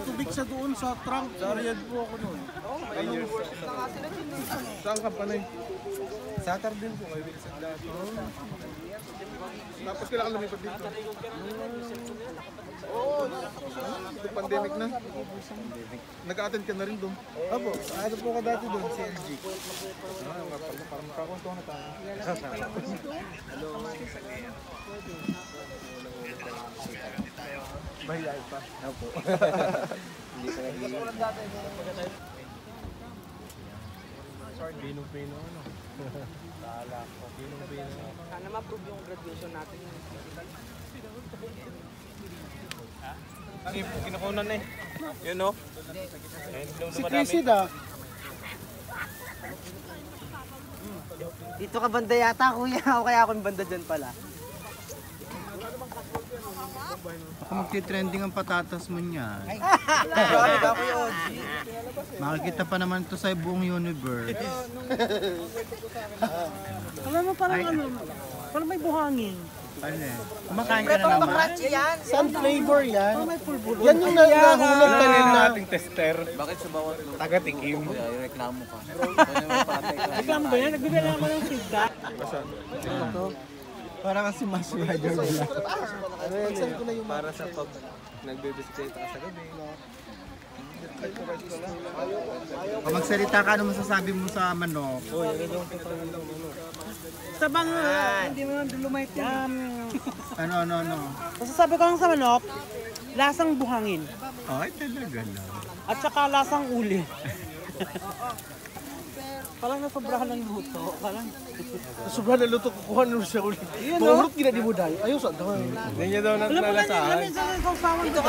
Tubig sa doon sa trunk. Sariyad po ako noon. Saan ka panay? Satar din po kayo sa dati. Tapos kailangan lumipat dito. Oo, ito pandemic na. Nag-attend ka na rin doon. Opo, ano po ka dati doon, CLG. Parang makakunto na tayo. Hello. Mahiyay pa. Opo. Hindi pa nagiging. Pinong-pino ano. Kala ko. Pinong-pino. Sana ma-approve yung graduation natin. Kinukunan eh. Yun o. Si Chrisid ah. Dito ka banda yata kuya, o kaya ako yung banda dyan pala. Baka magti-trending ang patatas mo niyan. Makikita pa naman ito sa buong universe. Alam mo parang ano, parang may buhangin. Ano eh? Kumakain ka na naman. Saan flavor yan? Parang may pulbulo. Yan yung nahulog kanina. Ating tester. Bakit sa bawat Taga-tikim. yung reklamo ka? Reklamo ba yan? Nagbibigay naman ng feedback. Para kasi mas rider vlog. Para sa pag nagbe-bisikleta ka sa gabi. Kung magsalita ka, ano masasabi mo sa manok? Sa bang, hindi mo nang lumait yan. Ano? Masasabi ko lang sa manok, lasang buhangin. Ay, talaga lang. At saka lasang uli. Parang nasobrahan ng luto. Parang Sobrang naluto, kukuha na siya ulit. Yun, Pahulot gina di mo dayo. Ayaw sa dahil. Hindi niya daw alam mo na nalasahan. minsan ang kausawan dito.